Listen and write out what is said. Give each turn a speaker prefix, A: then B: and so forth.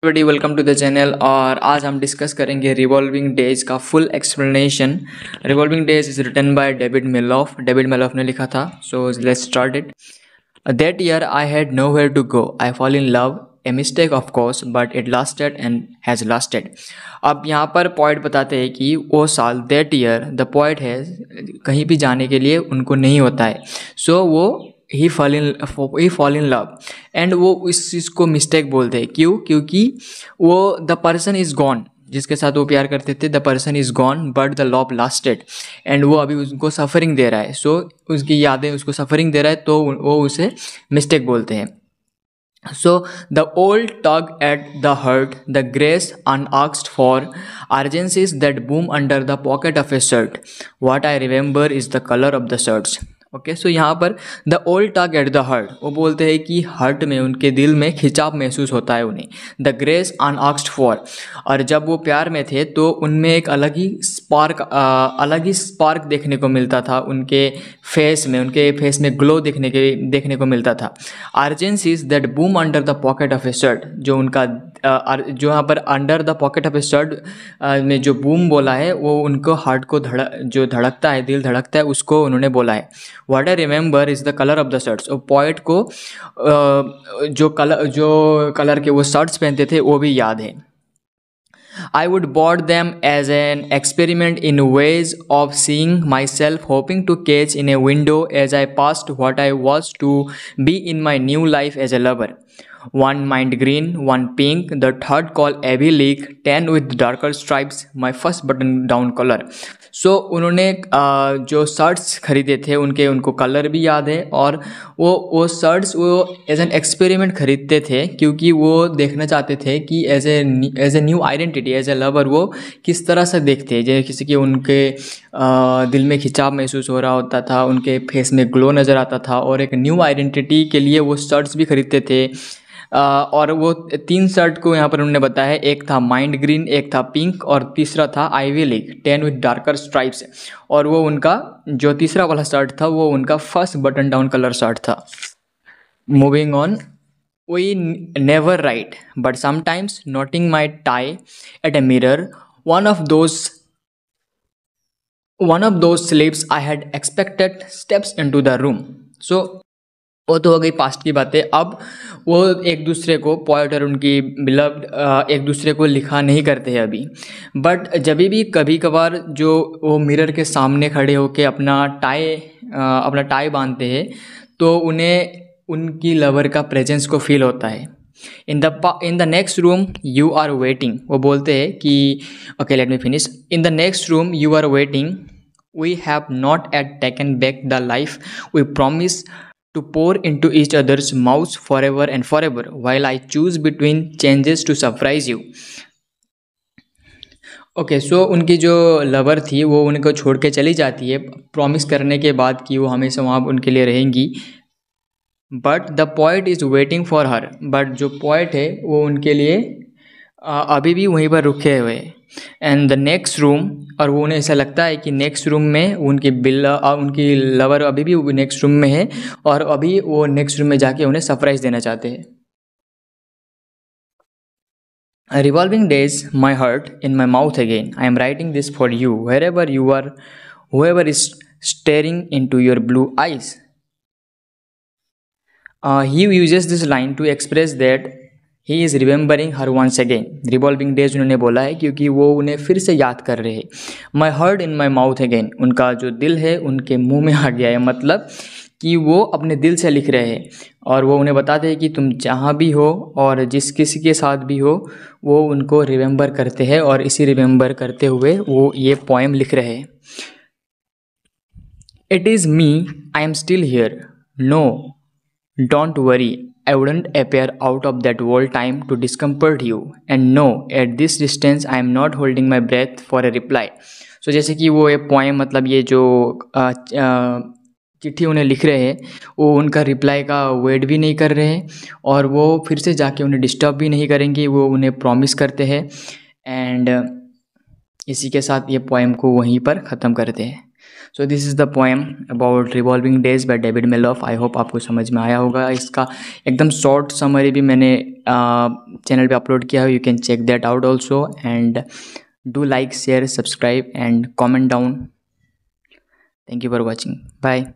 A: Everybody welcome to the channel. और आज हम डिस्कस करेंगे रिवॉल्विंग डेज का full explanation. Revolving days is written by David Malouf. David Malouf ने लिखा था। So let's start it. That year I had nowhere to go, I fall in love, a mistake of course but it lasted and has lasted. अब यहाँ पर point बताते हैं कि वो साल, दैट ईयर द पॉइंट है, कहीं भी जाने के लिए उनको नहीं होता है। सो वो ही फॉल इन लव एंड वो इस चीज़ को मिस्टेक बोलते हैं। क्यों? क्योंकि वो द पर्सन इज़ गॉन, जिसके साथ वो प्यार करते थे, the person is gone but the love lasted. And वो अभी उसको सफरिंग दे रहा है। सो उसकी यादें उसको सफरिंग दे रहा है, तो वो उसे मिस्टेक बोलते हैं। So the old tug at the heart, the grace unasked for, urgencies that boom under the pocket of a shirt. What I remember is the color of the shirts. Okay, so यहाँ पर the old tug at the heart, वो बोलते हैं कि hurt में, उनके दिल में खिंचाव महसूस होता है उन्हें। द ग्रेस अनआस्क्ड फॉर, और जब वो प्यार में थे तो उनमें एक अलग ही स्पार्क देखने को मिलता था उनके फेस में ग्लो देखने को मिलता था। Urgencies that boom under the pocket of a shirt, जो उनका जो यहाँ पर under the pocket of a shirt में जो बूम बोला है, वो उनको हार्ट को जो धड़कता है, दिल धड़कता है, उसको उन्होंने बोला है। What I remember is the colour of the shirts. और पॉइंट को जो कलर के वो शर्ट्स पहनते थे वो भी याद है। I would board them as an experiment in ways of seeing myself, hoping to catch in a window as I passed what I was to be in my new life as a lover. One mind green, one pink, the third called Abbey League, 10 with darker stripes, my first button down color. So उन्होंने जो shirts खरीदे थे उनको colour भी याद है, और वो शर्ट्स वो एज एन एक्सपेरिमेंट खरीदते थे क्योंकि वो देखना चाहते थे कि as a new identity, as a lover वो किस तरह से देखते हैं। जैसे किसी के उनके दिल में खिंचाव महसूस हो रहा होता था, उनके फेस में ग्लो नज़र आता था, और एक न्यू आइडेंटिटी के लिए वो शर्ट्स भी खरीदते थे। और वो 3 शर्ट को यहाँ पर उन्होंने बताया, एक था माइंड ग्रीन, एक था पिंक, और तीसरा था ivy league 10 with darker stripes. और वो उनका जो तीसरा वाला शर्ट था वो उनका first button down collar shirt था। Moving on, we never write but sometimes noting my tie at a mirror, one of those sleeps I had expected steps into the room. सो वो तो हो गई पास्ट की बातें। अब वो एक दूसरे को, पॉइंट और उनकी बिलव्ड एक दूसरे को लिखा नहीं करते हैं अभी, बट जब भी कभी कभार जो वो मिरर के सामने खड़े होके अपना टाई बांधते हैं तो उन्हें उनकी लवर का प्रेजेंस को फील होता है। In the next room you are waiting, वो बोलते हैं कि okay let me finish. In the next room you are waiting, we have not yet taken back the life we promise to pour into each other's mouths forever and forever, while I choose between changes to surprise you. Okay, so उनकी जो lover थी वो उनको छोड़ के चली जाती है, प्रॉमिस करने के बाद कि वो हमेशा वहाँ उनके लिए रहेंगी। But the poet is waiting for her, but जो पोएट है वो उनके लिए अभी भी वहीं पर रुके हुए हैं। एंड द नेक्स्ट रूम, और वो उन्हें ऐसा लगता है कि नेक्स्ट रूम में उनकी लवर अभी भी नेक्स्ट रूम में है, और अभी वो नेक्स्ट रूम में जाके उन्हें सरप्राइज देना चाहते हैं। Revolving days, my heart in my mouth again, I am writing this for you, wherever you are, whoever is staring into your blue eyes. He uses this line to express that he is remembering her once again. Revolving days उन्होंने बोला है क्योंकि वो उन्हें फिर से याद कर रहे हैं। My heart in my mouth again, उनका जो दिल है उनके मुंह में आ गया है, मतलब कि वो अपने दिल से लिख रहे हैं। और वो उन्हें बताते हैं कि तुम जहाँ भी हो और जिस किसी के साथ भी हो, वो उनको रिमेंबर करते हैं, और इसी रिमेंबर करते हुए वो ये पोएम लिख रहे हैं। It is me, I am still here, no don't worry, I wouldn't appear out of that world time to discomfort you, and no, at this distance I am not holding my breath for a reply. So जैसे कि वो ये poem, मतलब ये जो चिट्ठी उन्हें लिख रहे हैं, वो उनका रिप्लाई का वेट भी नहीं कर रहे हैं, और वो फिर से जाके उन्हें डिस्टर्ब भी नहीं करेंगे, वो उन्हें प्रॉमिस करते हैं। एंड इसी के साथ ये पोएम को वहीं पर ख़त्म करते हैं। So this is the poem about revolving days by David Malouf. I hope आपको समझ में आया होगा। इसका एकदम शॉर्ट समरी भी मैंने चैनल पे अपलोड किया है, you can check that out also, and do like, share, subscribe and comment down. Thank you for watching. Bye.